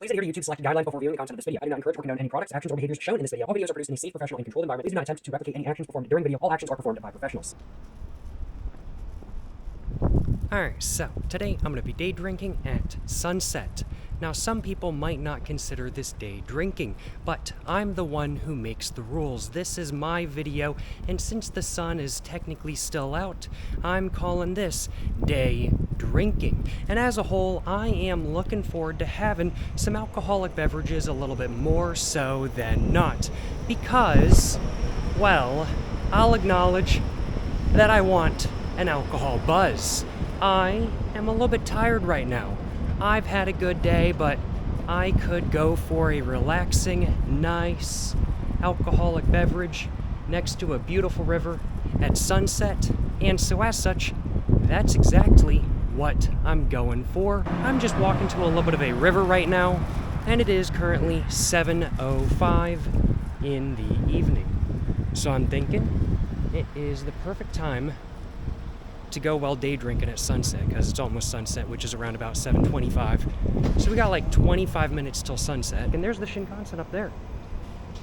Please adhere to YouTube's selected guidelines before viewing the content of this video. I do not encourage or condone any products, actions, or behaviors shown in this video. All videos are produced in a safe, professional, and controlled environment. Please do not attempt to replicate any actions performed during the video. All actions are performed by professionals. Alright, so today I'm going to be day drinking at sunset. Now, some people might not consider this day drinking, but I'm the one who makes the rules. This is my video, and since the sun is technically still out, I'm calling this day drinking. And as a whole, I am looking forward to having some alcoholic beverages a little bit more so than not. Because, well, I'll acknowledge that I want an alcohol buzz. I am a little bit tired right now. I've had a good day, but I could go for a relaxing, nice alcoholic beverage next to a beautiful river at sunset. And so as such, that's exactly what I'm going for. I'm just walking to a little bit of a river right now, and it is currently 7:05 in the evening. So I'm thinking it is the perfect time to go while day drinking at sunset, because it's almost sunset, which is around about 7:25. So we got like 25 minutes till sunset. And there's the Shinkansen up there.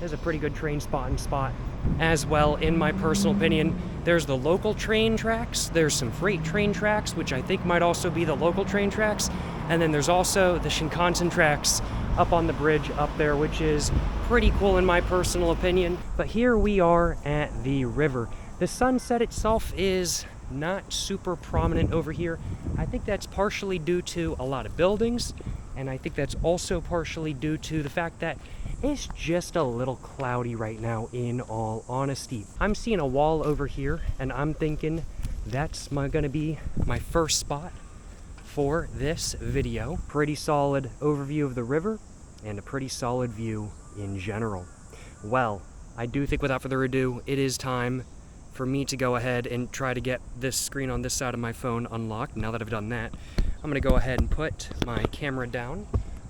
There's a pretty good train spot as well, in my personal opinion. There's the local train tracks, there's some freight train tracks, which I think might also be the local train tracks, and then there's also the Shinkansen tracks up on the bridge up there, which is pretty cool in my personal opinion. But here we are at the river. The sunset itself is not super prominent over here. I think that's partially due to a lot of buildings, and I think that's also partially due to the fact that it's just a little cloudy right now, in all honesty. I'm seeing a wall over here, and I'm thinking that's gonna be my first spot for this video. Pretty solid overview of the river, and a pretty solid view in general. Well, I do think without further ado, it is time for me to go ahead and try to get this screen on this side of my phone unlocked. Now that I've done that, I'm gonna go ahead and put my camera down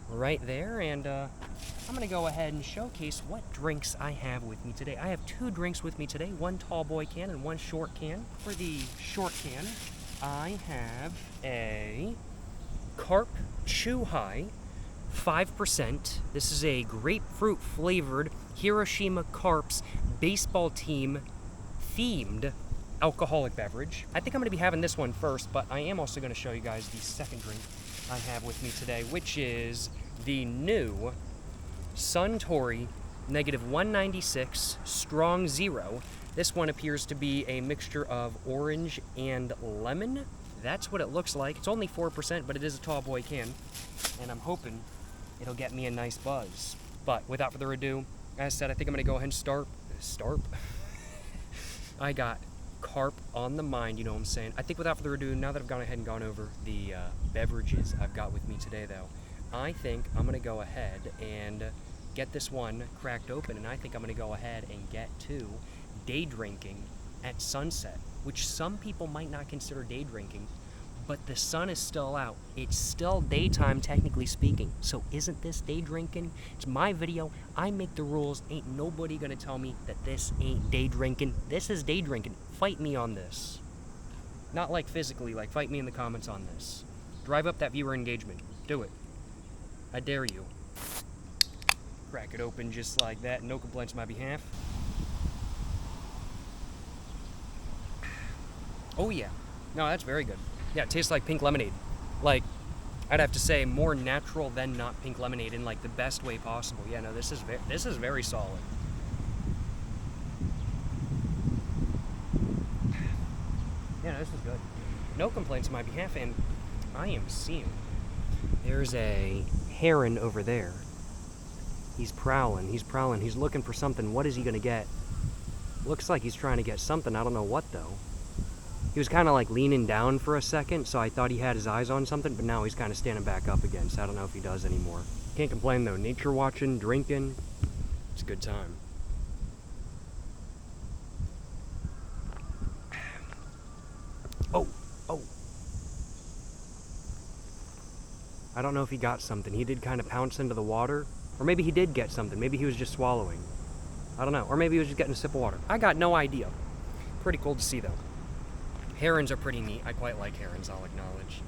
right there, and I'm gonna go ahead and showcase what drinks I have with me today. I have two drinks with me today, one tall boy can and one short can. For the short can, I have a Carp Chew High 5%. This is a grapefruit flavored Hiroshima Carps baseball team themed alcoholic beverage. I think I'm going to be having this one first, but I am also going to show you guys the second drink I have with me today, which is the new Suntory -196 Strong Zero. This one appears to be a mixture of orange and lemon. That's what it looks like. It's only 4%, but it is a tall boy can, and I'm hoping it'll get me a nice buzz. But without further ado, as I said, I think I'm going to go ahead and start. I got carp on the mind, you know what I'm saying? I think without further ado, now that I've gone ahead and gone over the beverages I've got with me today, though, I think I'm going to go ahead and get this one cracked open, and I think I'm going to go ahead and get to day drinking at sunset, which some people might not consider day drinking, but the sun is still out. It's still daytime, technically speaking. So isn't this day drinking? It's my video. I make the rules. Ain't nobody gonna tell me that this ain't day drinking. This is day drinking. Fight me on this. Not like physically, like fight me in the comments on this. Drive up that viewer engagement. Do it. I dare you. Crack it open just like that. No complaints on my behalf. Oh yeah. No, that's very good. Yeah, it tastes like pink lemonade. Like, I'd have to say more natural than not pink lemonade in like the best way possible. Yeah, no, this is very solid. Yeah, no, this is good. No complaints on my behalf, and I am seeing. There's a heron over there. He's prowling. He's looking for something. What is he gonna get? Looks like he's trying to get something. I don't know what though. He was kind of like leaning down for a second, so I thought he had his eyes on something, but now he's kind of standing back up again, so I don't know if he does anymore. Can't complain though. Nature watching, drinking, it's a good time. Oh. I don't know if he got something. He did kind of pounce into the water, or maybe he did get something. Maybe he was just swallowing. I don't know. Or maybe he was just getting a sip of water. I got no idea. Pretty cool to see though. Herons are pretty neat. I quite like herons, I'll acknowledge.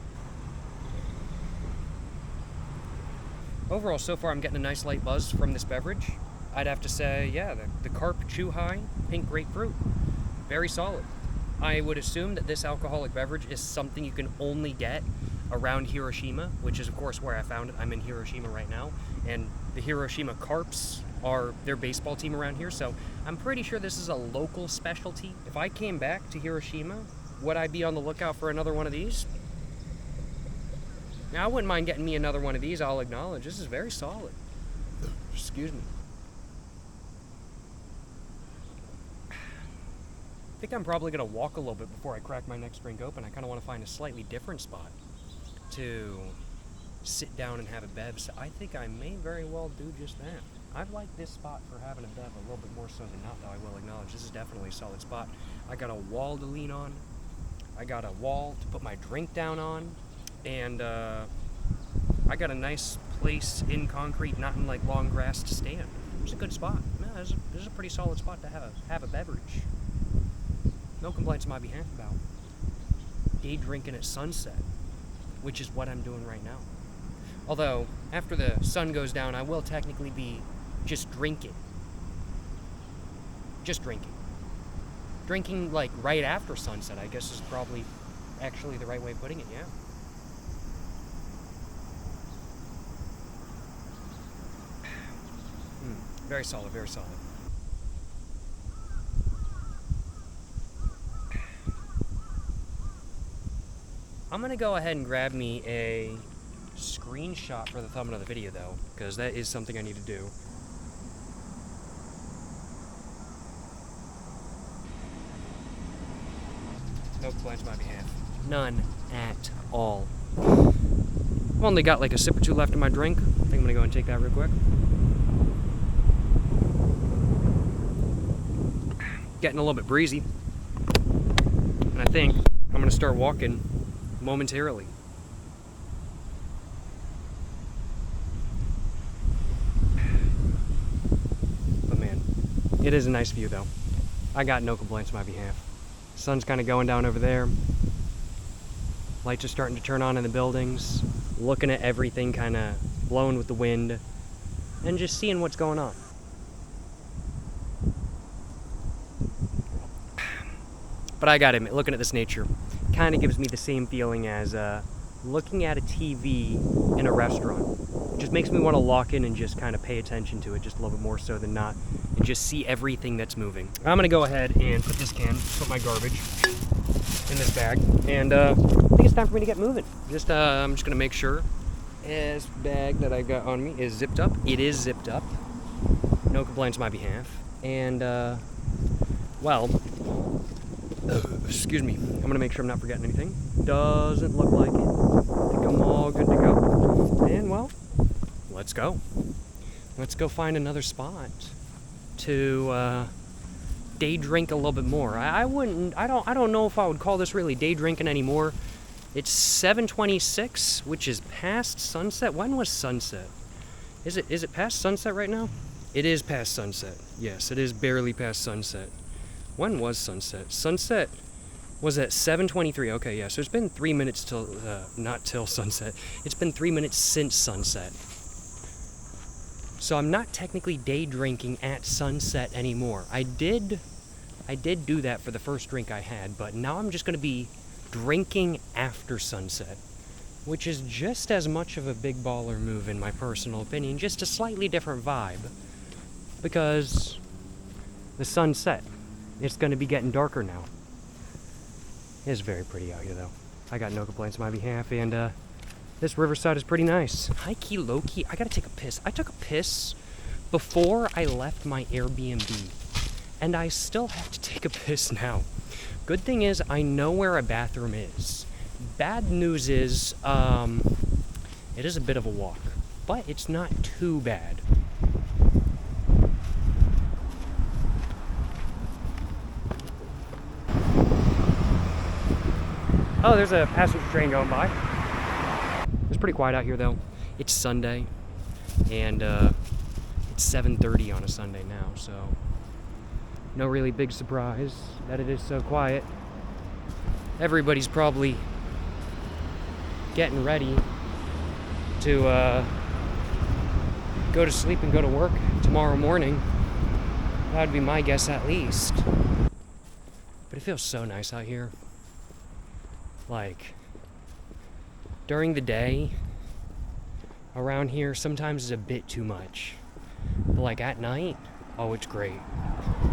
Overall, so far I'm getting a nice light buzz from this beverage. I'd have to say, yeah, the Carp Chew High Pink Grapefruit, very solid. I would assume that this alcoholic beverage is something you can only get around Hiroshima, which is of course where I found it. I'm in Hiroshima right now, and the Hiroshima Carps are their baseball team around here, so I'm pretty sure this is a local specialty. If I came back to Hiroshima, would I be on the lookout for another one of these? Now, I wouldn't mind getting me another one of these, I'll acknowledge. This is very solid. Excuse me. I think I'm probably going to walk a little bit before I crack my next drink open. I kind of want to find a slightly different spot to sit down and have a bev. So I think I may very well do just that. I'd like this spot for having a bev a little bit more so than not, though, I will acknowledge. This is definitely a solid spot. I got a wall to lean on. I got a wall to put my drink down on. And I got a nice place in concrete, not in like long grass, to stand. It's a good spot. Yeah, this is a pretty solid spot to have a beverage. No complaints on my behalf about day drinking at sunset, which is what I'm doing right now. Although, after the sun goes down, I will technically be just drinking. Just drinking. Drinking, like, right after sunset, I guess is probably actually the right way of putting it, yeah. Very solid, very solid. I'm gonna go ahead and grab me a screenshot for the thumbnail of the video, though, because that is something I need to do. No complaints on my behalf. None at all. I've only got like a sip or two left in my drink. I think I'm gonna go and take that real quick. Getting a little bit breezy. And I think I'm gonna start walking momentarily. But man, it is a nice view though. I got no complaints on my behalf. Sun's kind of going down over there. Lights are starting to turn on in the buildings. Looking at everything kind of blowing with the wind. And just seeing what's going on. But I gotta admit, looking at this nature kind of gives me the same feeling as looking at a TV in a restaurant. It just makes me want to lock in and just kind of pay attention to it just a little bit more so than not, and just see everything that's moving. I'm gonna go ahead and put my garbage in this bag, and I think it's time for me to get moving. I'm just gonna make sure this bag that I got on me is zipped up. It is zipped up. No complaints on my behalf. And well, excuse me, I'm gonna make sure I'm not forgetting anything. Doesn't look like it. I think I'm all good to go. And well, let's go. Let's go find another spot to day drink a little bit more. I don't know if I would call this really day drinking anymore. It's 7:26, which is past sunset. When was sunset? Is it past sunset right now? It is past sunset. Yes, it is barely past sunset. When was sunset? Sunset was at 7:23. Okay, yeah, so it's been 3 minutes till, not till sunset. It's been 3 minutes since sunset. So I'm not technically day drinking at sunset anymore. I did do that for the first drink I had, but now I'm just gonna be drinking after sunset, which is just as much of a big baller move in my personal opinion, just a slightly different vibe, because the sunset, it's going to be getting darker now. It's very pretty out here though. I got no complaints on my behalf, and this riverside is pretty nice. High key, low key, I gotta take a piss. I took a piss before I left my Airbnb, and I still have to take a piss now. Good thing is, I know where a bathroom is. Bad news is, it is a bit of a walk, but it's not too bad. Oh, there's a passenger train going by. It's pretty quiet out here though. It's Sunday, and it's 7:30 on a Sunday now, so no really big surprise that it is so quiet. Everybody's probably getting ready to go to sleep and go to work tomorrow morning. That would be my guess at least. But it feels so nice out here. Like, during the day, around here sometimes is a bit too much. But like at night, oh, it's great.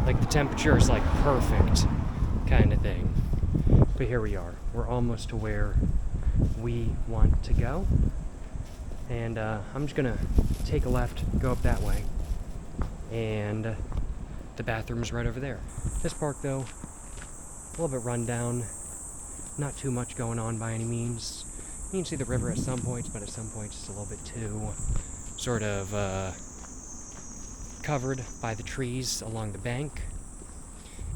Like the temperature is like perfect kind of thing. But here we are. We're almost to where we want to go. And I'm just gonna take a left, go up that way. And the bathroom's right over there. This park though, a little bit run down. Not too much going on by any means. You can see the river at some points, but at some points it's a little bit too sort of covered by the trees along the bank.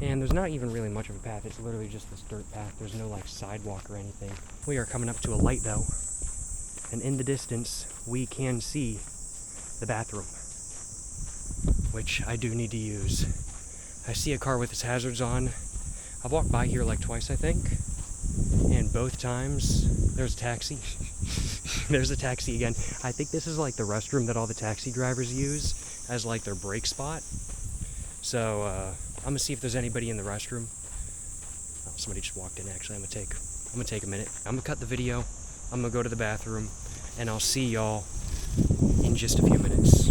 And there's not even really much of a path. It's literally just this dirt path. There's no like sidewalk or anything. We are coming up to a light though. And in the distance, we can see the bathroom, which I do need to use. I see a car with its hazards on. I've walked by here like twice, I think. And both times, there's a taxi. There's a taxi again. I think this is like the restroom that all the taxi drivers use as like their break spot. So, I'm gonna see if there's anybody in the restroom. Oh, somebody just walked in actually. I'm gonna take a minute. I'm gonna cut the video. I'm gonna go to the bathroom and I'll see y'all in just a few minutes.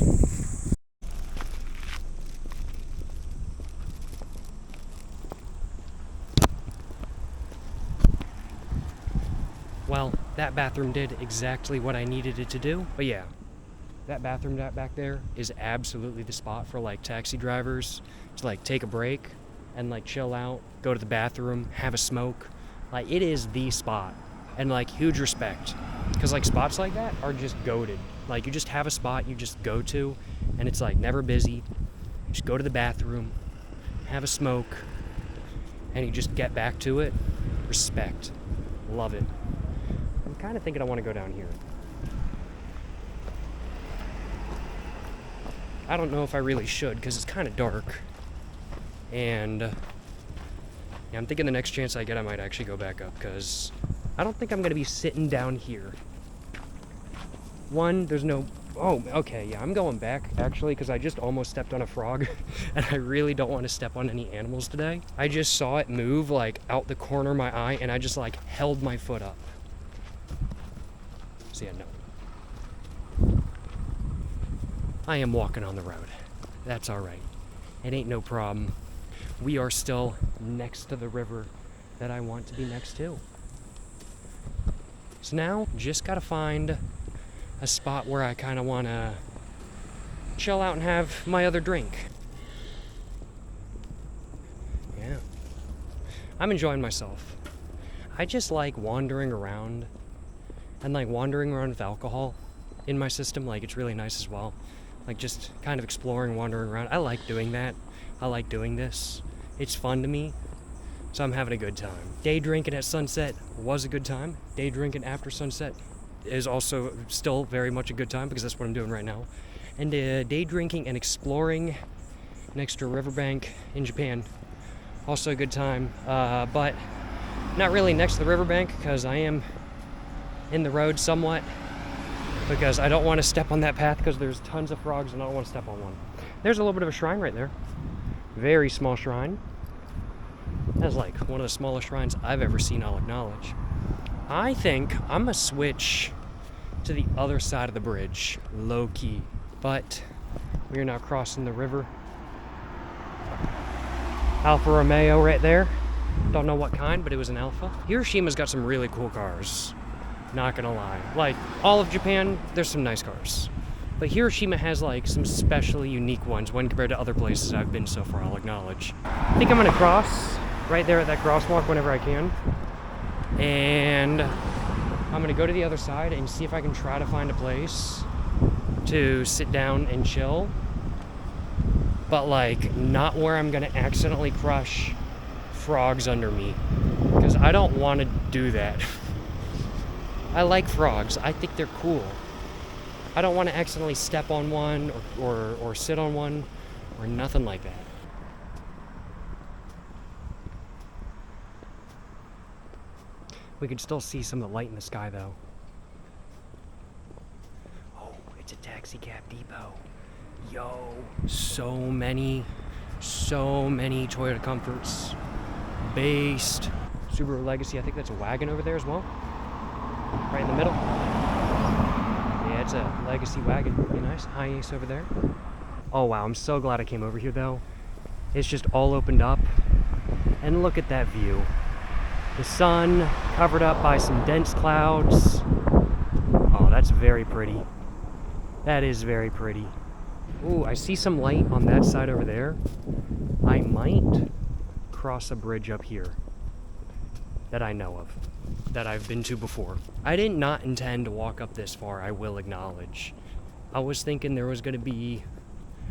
Well, that bathroom did exactly what I needed it to do. But yeah, that bathroom back there is absolutely the spot for like taxi drivers to like take a break and like chill out, go to the bathroom, have a smoke. Like it is the spot. And like huge respect. Because like spots like that are just goated. Like you just have a spot you just go to and it's like never busy. You just go to the bathroom, have a smoke, and you just get back to it. Respect. Love it. I'm kind of thinking I want to go down here. I don't know if I really should because it's kind of dark. And yeah, I'm thinking the next chance I get I might actually go back up because I don't think I'm going to be sitting down here. One, there's no... Oh, okay, yeah, I'm going back, actually, because I just almost stepped on a frog, and I really don't want to step on any animals today. I just saw it move, like, out the corner of my eye, and I just, like, held my foot up. So, yeah, no. I am walking on the road. That's all right. It ain't no problem. We are still next to the river that I want to be next to. So now, just gotta find a spot where I kind of want to chill out and have my other drink. Yeah. I'm enjoying myself. I just like wandering around and like wandering around with alcohol in my system. Like it's really nice as well. Like just kind of exploring, wandering around. I like doing that. I like doing this. It's fun to me. So I'm having a good time. Day drinking at sunset was a good time. Day drinking after sunset is also still very much a good time because that's what I'm doing right now. And day drinking and exploring next to a riverbank in Japan, also a good time. But not really next to the riverbank because I am in the road somewhat because I don't want to step on that path because there's tons of frogs and I don't want to step on one. There's a little bit of a shrine right there. Very small shrine. That's like one of the smallest shrines I've ever seen, I'll acknowledge. I think I'm gonna switch to the other side of the bridge, low-key. But we are now crossing the river. Alfa Romeo right there. Don't know what kind, but it was an Alfa. Hiroshima's got some really cool cars, not gonna lie. Like, all of Japan, there's some nice cars. But Hiroshima has like some especially unique ones when compared to other places I've been so far, I'll acknowledge. I think I'm gonna cross right there at that crosswalk whenever I can. And I'm gonna go to the other side and see if I can try to find a place to sit down and chill. But like, not where I'm gonna accidentally crush frogs under me. Because I don't wanna do that. I like frogs, I think they're cool. I don't want to accidentally step on one or sit on one or nothing like that. We can still see some of the light in the sky though. Oh, It's a taxi cab depot. Yo, so many Toyota Comforts. Based. Subaru Legacy, I think that's a wagon over there as well. Right in the middle. Yeah, it's a Legacy wagon. Pretty nice. High Ace over there. Oh wow, I'm so glad I came over here though. It's just all opened up. And look at that view. The sun covered up by some dense clouds. Oh, that's very pretty. That is very pretty. Ooh, I see some light on that side over there. I might cross a bridge up here that I know of, that I've been to before. I did not intend to walk up this far, I will acknowledge. I was thinking there was gonna be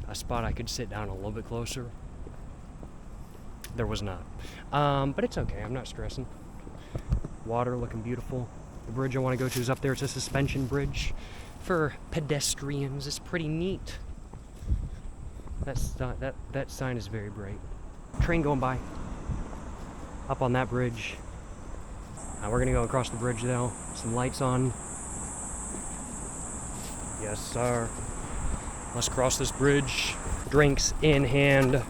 a spot I could sit down a little bit closer. There was not. But it's okay, I'm not stressing. Water looking beautiful. The bridge I want to go to is up there. It's a suspension bridge for pedestrians. It's pretty neat. That sign is very bright. Train going by. Up on that bridge. We're gonna go across the bridge though. Some lights on. Yes, sir. Let's cross this bridge. Drinks in hand.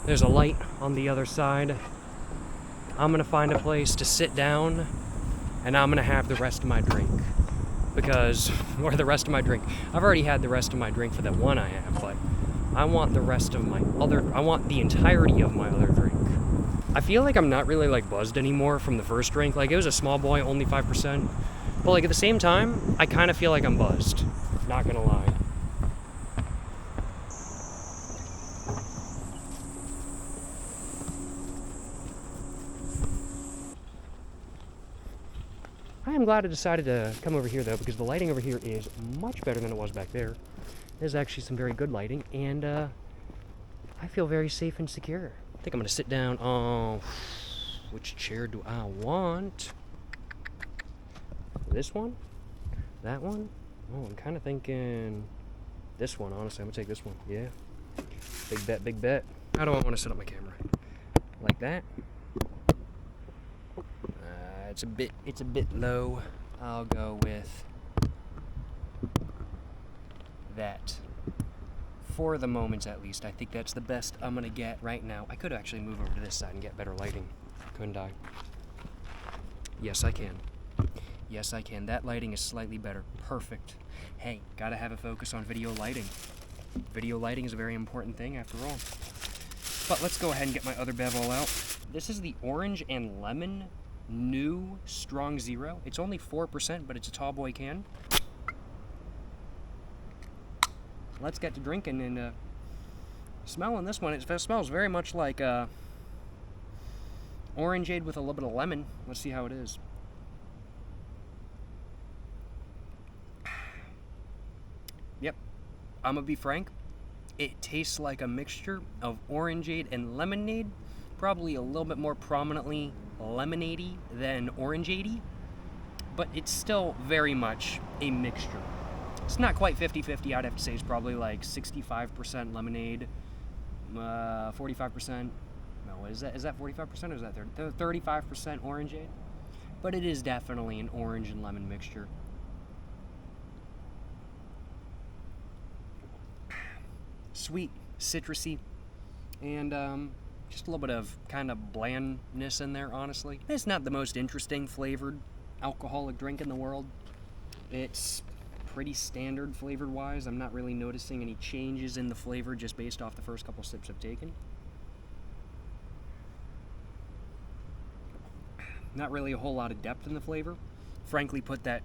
There's a light on the other side. I'm gonna find a place to sit down and I'm gonna have the rest of my drink. Because, or the rest of my drink. I've already had the rest of my drink for that one I have, but I want the rest of my I want the entirety of my other drink. I feel like I'm not really like buzzed anymore from the first drink. Like it was a small boy, only 5%. But like at the same time, I kind of feel like I'm buzzed. Not gonna lie. I am glad I decided to come over here though, because the lighting over here is much better than it was back there. There's actually some very good lighting, and I feel very safe and secure. I think I'm gonna sit down. Oh, which chair do I want? This one? That one? Oh, I'm kind of thinking this one, honestly. I'm gonna take this one. Yeah. Big bet, big bet. How do I want to set up my camera? Like that? It's a bit low. I'll go with that. For the moment, at least, I think that's the best I'm gonna get right now. I could actually move over to this side and get better lighting, couldn't I? Yes, I can. Yes, I can. That lighting is slightly better. Perfect. Hey, gotta have a focus on video lighting. Video lighting is a very important thing, after all. But let's go ahead and get my other bevel out. This is the orange and lemon new Strong Zero. It's only 4%, but it's a tall boy can. Let's get to drinking and smelling this one. It smells very much like orangeade with a little bit of lemon. Let's see how it is. Yep, I'm gonna be frank. It tastes like a mixture of orangeade and lemonade, probably a little bit more prominently lemonade-y than orangeade-y, but it's still very much a mixture. It's not quite 50-50, I'd have to say it's probably like 65% lemonade, 45%, no, is that 45% or is that 35% orangeade? But it is definitely an orange and lemon mixture. Sweet, citrusy, and just a little bit of kind of blandness in there, honestly. It's not the most interesting flavored alcoholic drink in the world. It's pretty standard flavored-wise. I'm not really noticing any changes in the flavor just based off the first couple sips I've taken. Not really a whole lot of depth in the flavor. Frankly, put that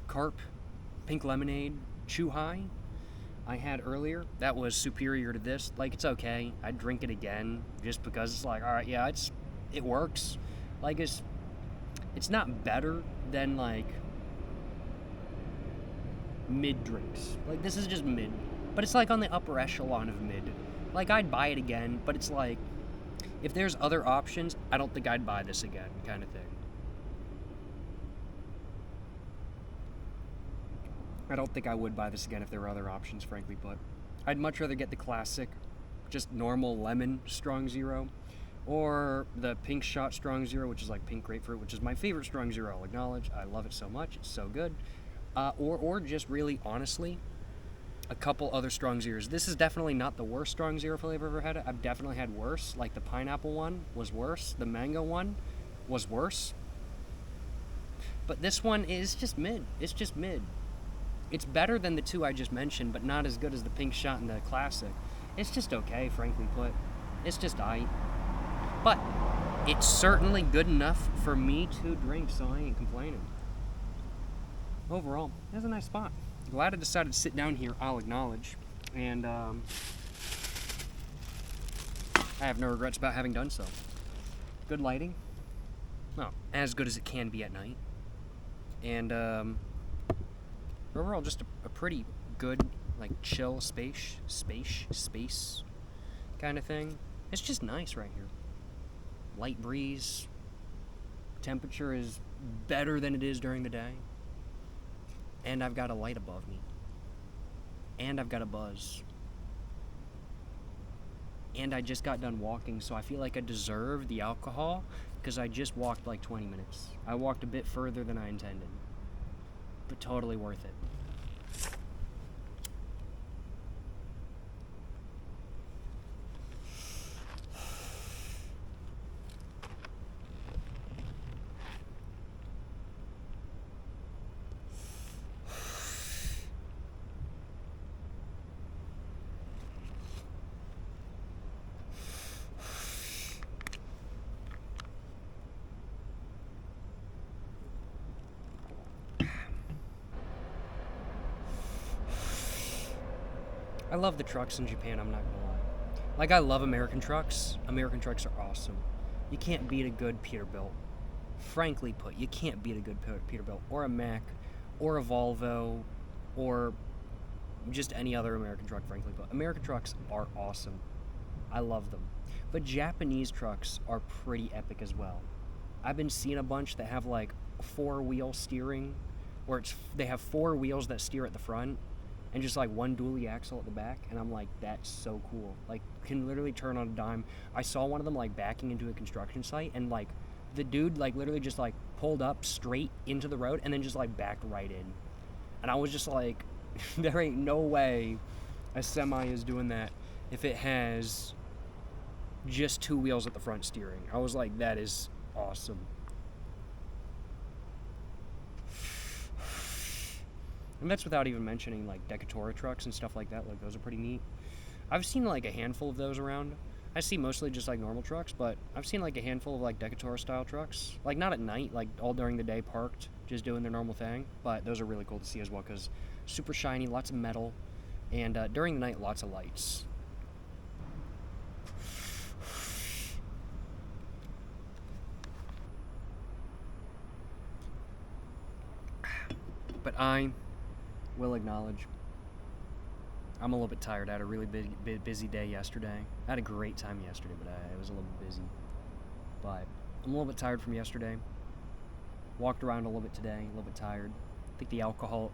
Carp Pink Lemonade Chew High I had earlier, that was superior to this. Like, it's okay. I'd drink it again just because it's like, all right, yeah, it works. Like, it's not better than like mid drinks. Like, this is just mid, but it's like on the upper echelon of mid. Like, I'd buy it again, but it's like, if there's other options, I don't think I'd buy this again, kind of thing. I don't think I would buy this again if there were other options, frankly, but I'd much rather get the classic, just normal lemon Strong Zero or the Pink Shot Strong Zero, which is like pink grapefruit, which is my favorite Strong Zero, I'll acknowledge. I love it so much, it's so good. Or just really, honestly, a couple other Strong Zeros. This is definitely not the worst Strong Zero flavor I've ever had. I've definitely had worse. Like the pineapple one was worse. The mango one was worse. But this one is just mid. It's just mid. It's better than the two I just mentioned, but not as good as the Pink Shot and the Classic. It's just okay, frankly put. It's just aight. But it's certainly good enough for me to drink, so I ain't complaining. Overall, it's a nice spot. Glad I decided to sit down here, I'll acknowledge. And I have no regrets about having done so. Good lighting. No, as good as it can be at night. And overall, just a pretty good, like, chill space kind of thing. It's just nice right here. Light breeze. Temperature is better than it is during the day. And I've got a light above me. And I've got a buzz. And I just got done walking, so I feel like I deserve the alcohol because I just walked like 20 minutes. I walked a bit further than I intended. But totally worth it. I love the trucks in Japan, I'm not gonna lie. Like, I love American trucks. American trucks are awesome. You can't beat a good Peterbilt. Frankly put, you can't beat a good Peterbilt, or a Mack, or a Volvo, or just any other American truck, frankly put. American trucks are awesome. I love them. But Japanese trucks are pretty epic as well. I've been seeing a bunch that have like 4-wheel steering, where they have 4 wheels that steer at the front, and just like one dually axle at the back, and I'm like, that's so cool. Like, can literally turn on a dime. I saw one of them like backing into a construction site, and like the dude like literally just like pulled up straight into the road and then just like backed right in. And I was just like, there ain't no way a semi is doing that if it has just 2 wheels at the front steering. I was like, that is awesome. And that's without even mentioning like Decatura trucks and stuff like that. Like, those are pretty neat. I've seen like a handful of those around. I see mostly just like normal trucks, but I've seen like a handful of like Decatura style trucks. Like, not at night, like all during the day parked, just doing their normal thing. But those are really cool to see as well because super shiny, lots of metal, and during the night, lots of lights. But I will acknowledge, I'm a little bit tired. I had a really busy day yesterday. I had a great time yesterday, but I was a little bit busy. But I'm a little bit tired from yesterday. Walked around a little bit today, a little bit tired. I think the alcohol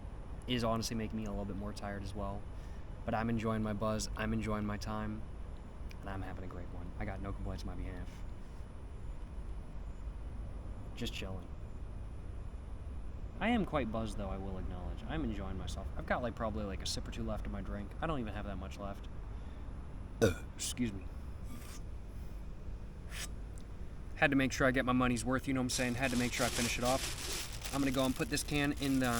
is honestly making me a little bit more tired as well. But I'm enjoying my buzz, I'm enjoying my time, and I'm having a great one. I got no complaints on my behalf. Just chilling. I am quite buzzed, though, I will acknowledge. I'm enjoying myself. I've got like probably like a sip or 2 left of my drink. I don't even have that much left. Excuse me. Had to make sure I get my money's worth, you know what I'm saying? Had to make sure I finish it off. I'm gonna go and put this can in the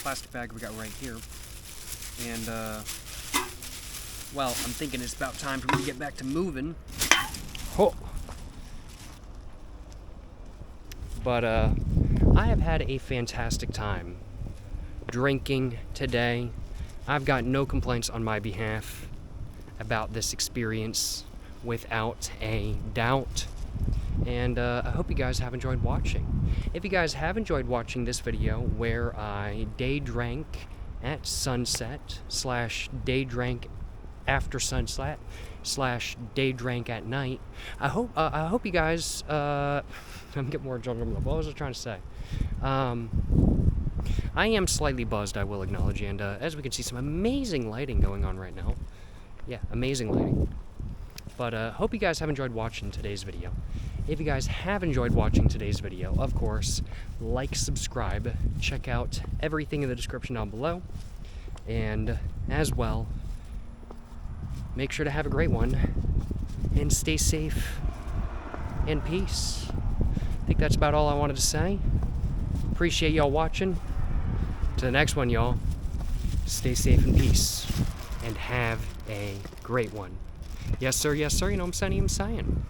plastic bag we got right here. And, well, I'm thinking it's about time for me to get back to moving. Oh. But, I have had a fantastic time drinking today. I've got no complaints on my behalf about this experience, without a doubt. And I hope you guys have enjoyed watching. If you guys have enjoyed watching this video where I day drank at sunset / day drank after sunset / day drank at night, I hope you guys I'm getting more drunk. What was I trying to say? I am slightly buzzed, I will acknowledge, and as we can see, some amazing lighting going on right now. Yeah, amazing lighting. But hope you guys have enjoyed watching today's video. If you guys have enjoyed watching today's video, of course, like, subscribe, check out everything in the description down below, and as well, make sure to have a great one, and stay safe, and peace. I think that's about all I wanted to say. Appreciate y'all watching. To the next one, y'all. Stay safe and peace, and have a great one. Yes, sir, you know what I'm saying?